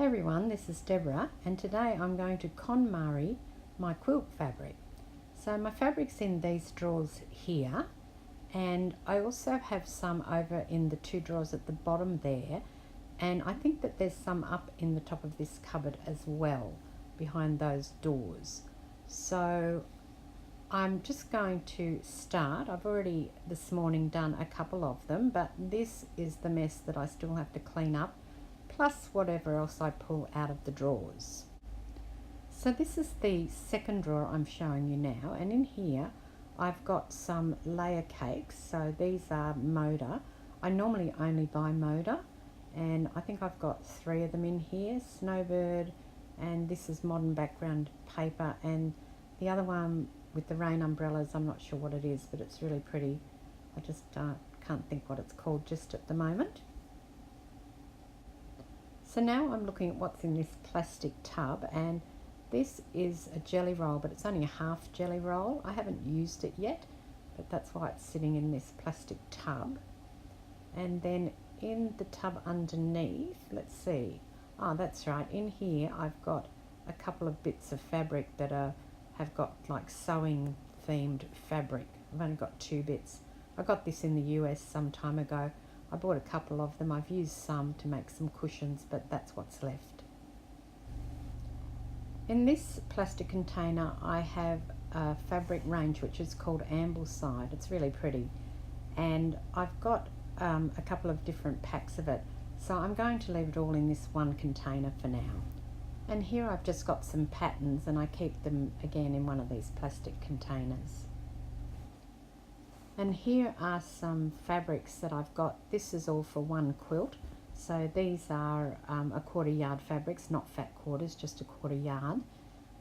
Hey everyone, this is Deborah and today I'm going to Konmarie'd my quilt fabric. So my fabric's in these drawers here, and I also have some over in the two drawers at the bottom there, and I think that there's some up in the top of this cupboard as well behind those doors. So I'm just going to start. I've already this morning done a couple of them, but this is the mess that I still have to clean up, plus whatever else I pull out of the drawers. So this is the second drawer I'm showing you now, and in here I've got some layer cakes. So these are Moda. I normally only buy Moda, and I think I've got 3 of them in here. Snowbird, and this is modern background paper, and the other one with the rain umbrellas, I'm not sure what it is, but it's really pretty. I just can't think what it's called just at the moment. So now I'm looking at what's in this plastic tub, and this is a jelly roll, but it's only a half jelly roll. I haven't used it yet, but that's why it's sitting in this plastic tub. And then in the tub underneath, let's see, that's right, in here I've got a couple of bits of fabric that have got like sewing themed fabric. I've only got 2 bits. I got this in the US some time ago. I bought a couple of them. I've used some to make some cushions, but that's what's left. In this plastic container I have a fabric range which is called Ambleside. It's really pretty, and I've got a couple of different packs of it, so I'm going to leave it all in this one container for now. And here I've just got some patterns, and I keep them again in one of these plastic containers. And here are some fabrics that I've got. This is all for one quilt. So these are a 1/4 yard fabrics, not fat quarters, just a 1/4 yard.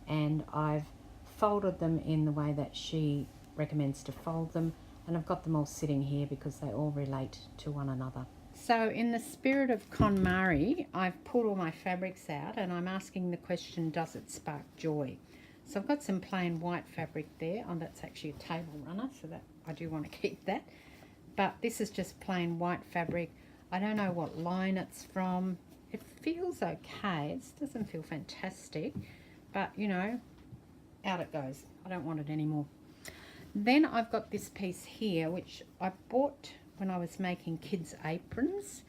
And I've folded them in the way that she recommends to fold them. And I've got them all sitting here because they all relate to one another. So in the spirit of Konmarie'd, I've pulled all my fabrics out, and I'm asking the question, does it spark joy? So I've got some plain white fabric there. That's actually a table runner, so that I do want to keep that. But this is just plain white fabric. I don't know what line it's from. It feels okay. It doesn't feel fantastic, but you know, out it goes. I don't want it anymore. Then I've got this piece here, which I bought when I was making kids' aprons,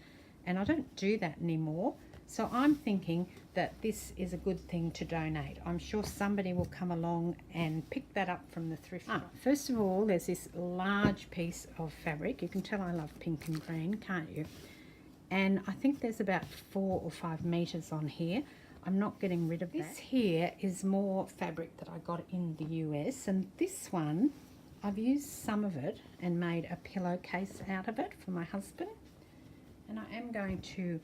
and I don't do that anymore. So I'm thinking that this is a good thing to donate. I'm sure somebody will come along and pick that up from the thrift shop. First of all, there's this large piece of fabric. You can tell I love pink and green, can't you? And I think there's about 4 or 5 meters on here. I'm not getting rid of that. This here is more fabric that I got in the US, and this one, I've used some of it and made a pillowcase out of it for my husband. And I am going to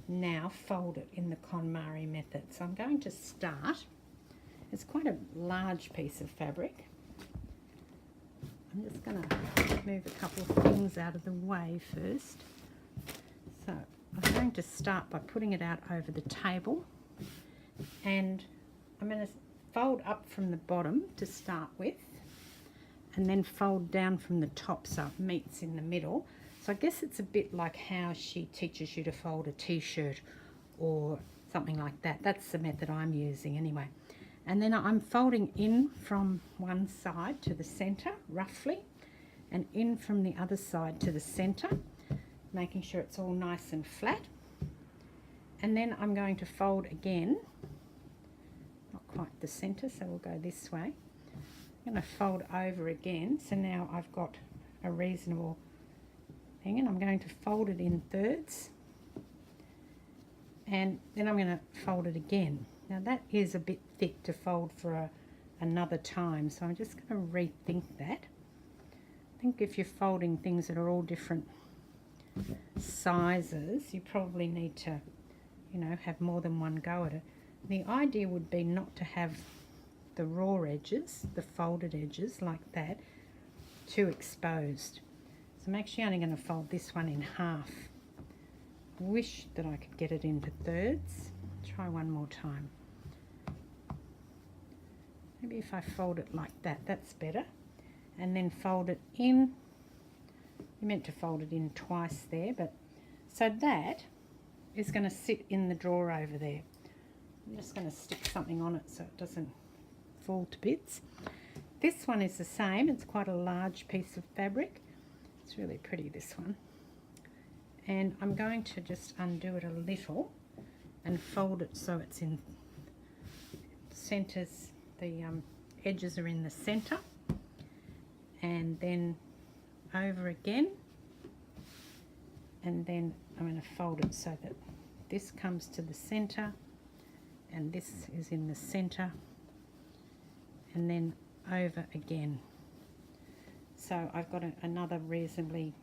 now fold it in the Konmarie'd method. So I'm going to start. It's quite a large piece of fabric. I'm just going to move a couple of things out of the way first. So I'm going to start by putting it out over the table, and I'm going to fold up from the bottom to start with, and then fold down from the top so it meets in the middle. So I guess it's a bit like how she teaches you to fold a t-shirt or something like that. That's the method I'm using anyway. And then I'm folding in from one side to the center roughly, and in from the other side to the center, making sure it's all nice and flat. And then I'm going to fold again, not quite the center, so we'll go this way. I'm going to fold over again, so now I've got a reasonable thing, and I'm going to fold it in thirds, and then I'm going to fold it again. Now that is a bit thick to fold for another time, so I'm just going to rethink that. I think if you're folding things that are all different sizes, you probably need to, you know, have more than one go at it. The idea would be not to have the raw edges, the folded edges like that, too exposed. So I'm actually only going to fold this one in half. Wish that I could get it into thirds. Try one more time. Maybe if I fold it like that, that's better. And then fold it in. You meant to fold it in twice there, but so that is going to sit in the drawer over there. I'm just going to stick something on it so it doesn't fall to bits. This one is the same. It's quite a large piece of fabric. It's really pretty, this one. And I'm going to just undo it a little and fold it so it's in centers. The edges are in the center, and then over again, and then I'm going to fold it so that this comes to the center and this is in the center, and then over again. So I've got another reasonably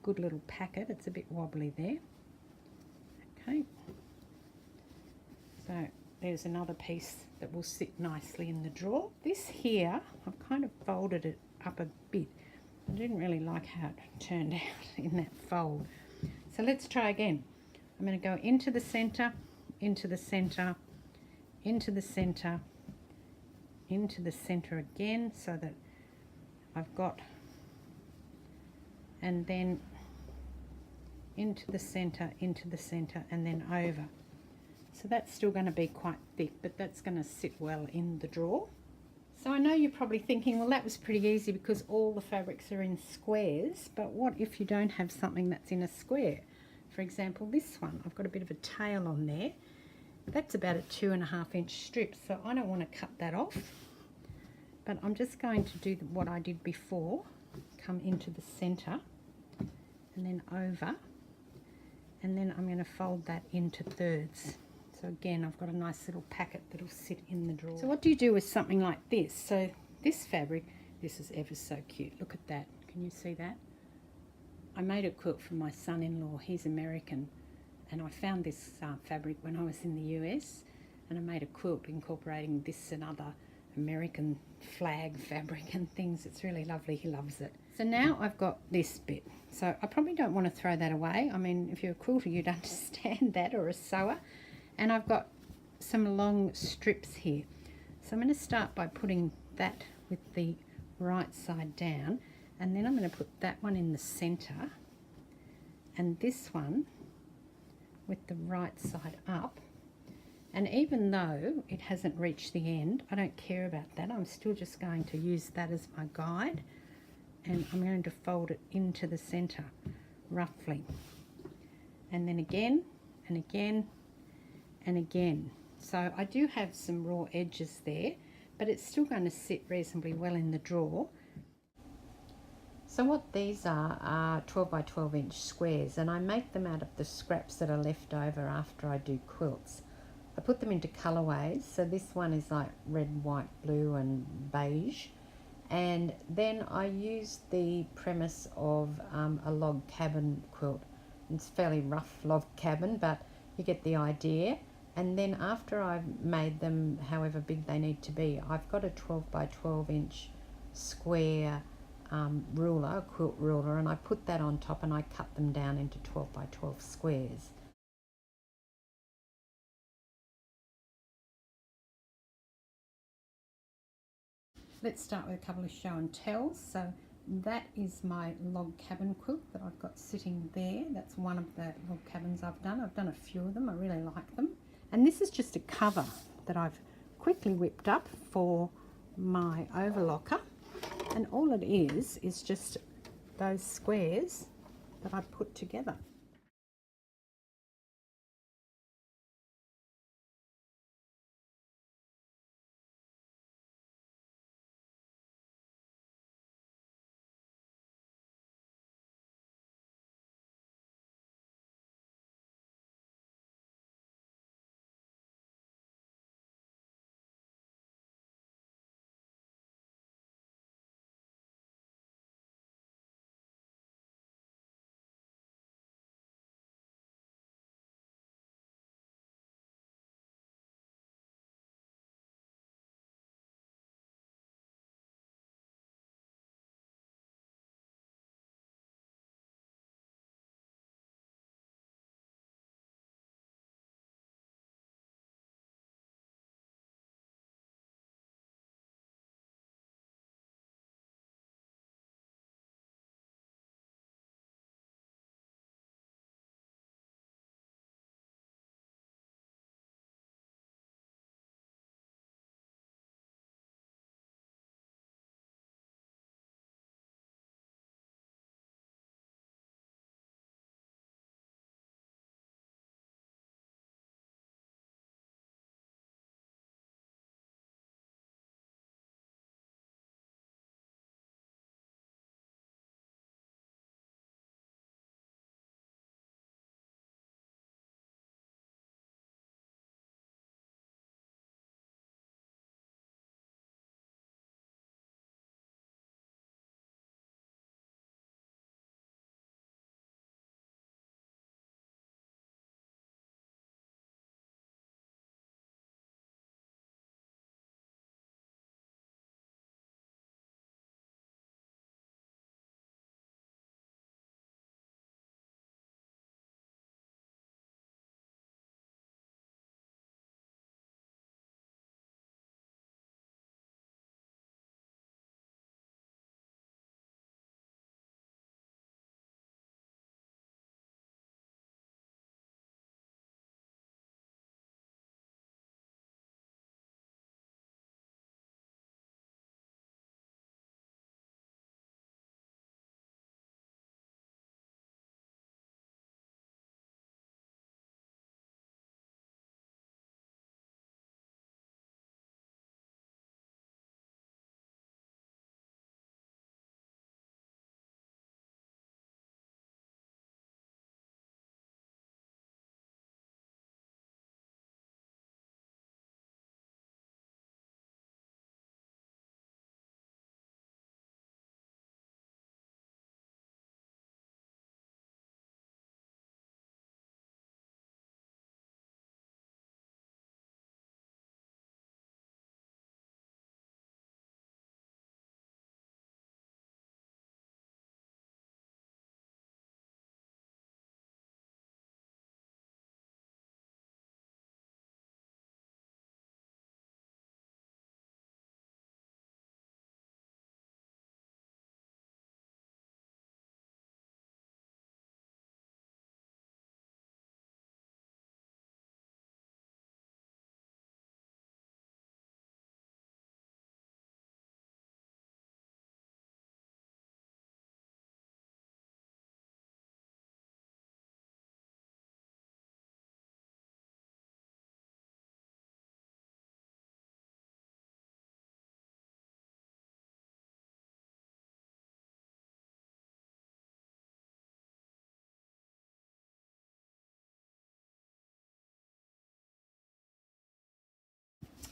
good little packet. It's a bit wobbly there. Okay, so there's another piece that will sit nicely in the drawer. This here, I've kind of folded it up a bit. I didn't really like how it turned out in that fold. So let's try again. I'm going to go into the center, into the center, into the center, into the center again, so that I've got, and then into the center, and then over. So that's still going to be quite thick, but that's going to sit well in the drawer. So I know you're probably thinking, well, that was pretty easy because all the fabrics are in squares, but what if you don't have something that's in a square? For example, this one, I've got a bit of a tail on there. That's about a 2.5 inch strip, so I don't want to cut that off, but I'm just going to do what I did before, come into the center and then over, and then I'm going to fold that into thirds. So again, I've got a nice little packet that'll sit in the drawer. So what do you do with something like this? So this fabric, this is ever so cute. Look at that. Can you see that? I made a quilt for my son-in-law. He's American, and I found this fabric when I was in the US, and I made a quilt incorporating this and other American flag fabric and things. It's really lovely. He loves it. So now I've got this bit. So I probably don't want to throw that away. I mean, if you're a quilter, you'd understand that, or a sewer. And I've got some long strips here. So I'm going to start by putting that with the right side down, and then I'm going to put that one in the center, and this one with the right side up. And even though it hasn't reached the end, I don't care about that. I'm still just going to use that as my guide, and I'm going to fold it into the center roughly, and then again and again and again. So I do have some raw edges there, but it's still going to sit reasonably well in the drawer. So what these are 12 by 12 inch squares, and I make them out of the scraps that are left over after I do quilts. I put them into colourways, so this one is like red, white, blue and beige, and then I use the premise of a log cabin quilt. It's a fairly rough log cabin, but you get the idea. And then after I've made them however big they need to be, I've got a 12 by 12 inch square ruler, a quilt ruler, and I put that on top and I cut them down into 12 by 12 squares. Let's start with a couple of show and tells. So that is my log cabin quilt that I've got sitting there. That's one of the log cabins I've done. I've done a few of them. I really like them. And this is just a cover that I've quickly whipped up for my overlocker. And all it is just those squares that I put together.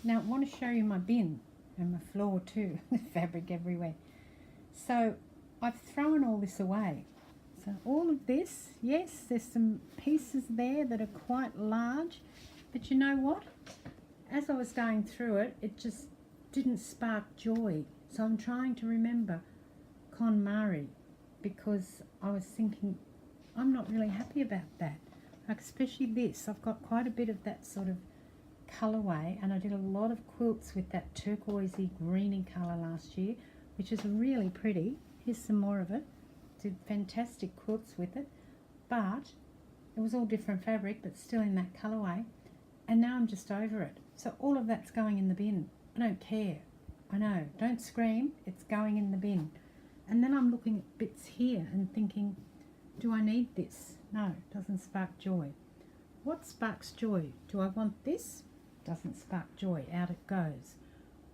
Now I want to show you my bin and my floor too, with fabric everywhere. So I've thrown all this away. So all of this, yes, there's some pieces there that are quite large, but you know what? As I was going through it, it just didn't spark joy. So I'm trying to remember Konmarie'd, because I was thinking I'm not really happy about that. Like especially this, I've got quite a bit of that sort of colourway, and I did a lot of quilts with that turquoisey greeny colour last year, which is really pretty. Here's some more of it. Did fantastic quilts with it, but it was all different fabric, but still in that colourway, and now I'm just over it. So all of that's going in the bin. I don't care. I know, don't scream, it's going in the bin. And then I'm looking at bits here and thinking, do I need this? No, it doesn't spark joy. What sparks joy? Do I want this? Doesn't spark joy, out it goes.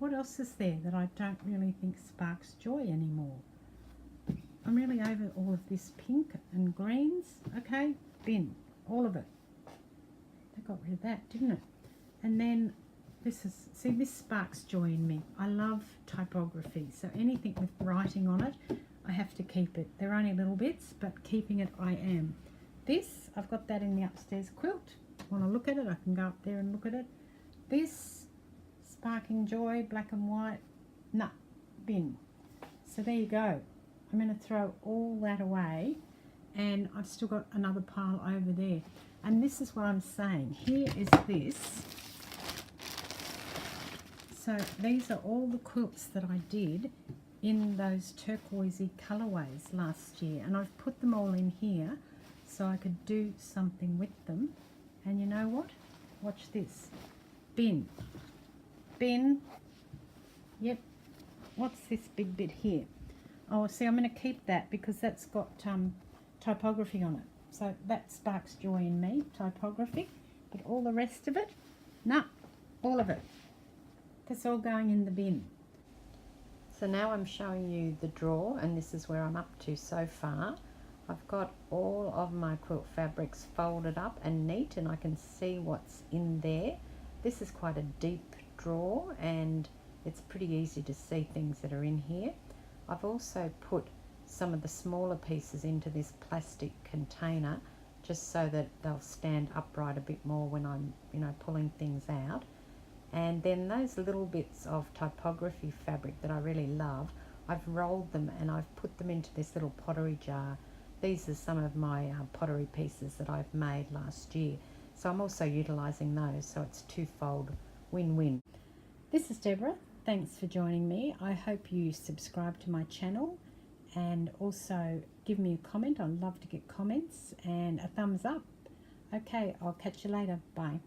What else is there that I don't really think sparks joy anymore? I'm really over all of this pink and greens. Okay, bin, all of it. They got rid of that, didn't it? And then this is, see, this sparks joy in me. I love typography, so anything with writing on it, I have to keep it. They're only little bits, but keeping it I am. This, I've got that in the upstairs quilt. Want to look at it, I can go up there and look at it. This, sparking joy, black and white, nah, bin. So there you go. I'm going to throw all that away, and I've still got another pile over there. And this is what I'm saying. Here is this. So these are all the quilts that I did in those turquoisey colourways last year, and I've put them all in here so I could do something with them. And you know what? Watch this. Bin. Bin. Yep. What's this big bit here? Oh, see, I'm going to keep that because that's got typography on it. So that sparks joy in me, typography. But all the rest of it, nah, all of it. That's all going in the bin. So now I'm showing you the drawer, and this is where I'm up to so far. I've got all of my quilt fabrics folded up and neat, and I can see what's in there. This is quite a deep drawer, and it's pretty easy to see things that are in here. I've also put some of the smaller pieces into this plastic container just so that they'll stand upright a bit more when I'm, pulling things out. And then those little bits of typography fabric that I really love, I've rolled them and I've put them into this little pottery jar. These are some of my pottery pieces that I've made last year. So I'm also utilising those, so it's twofold win-win. This is Deborah. Thanks for joining me. I hope you subscribe to my channel and also give me a comment. I love to get comments and a thumbs up. Okay, I'll catch you later. Bye.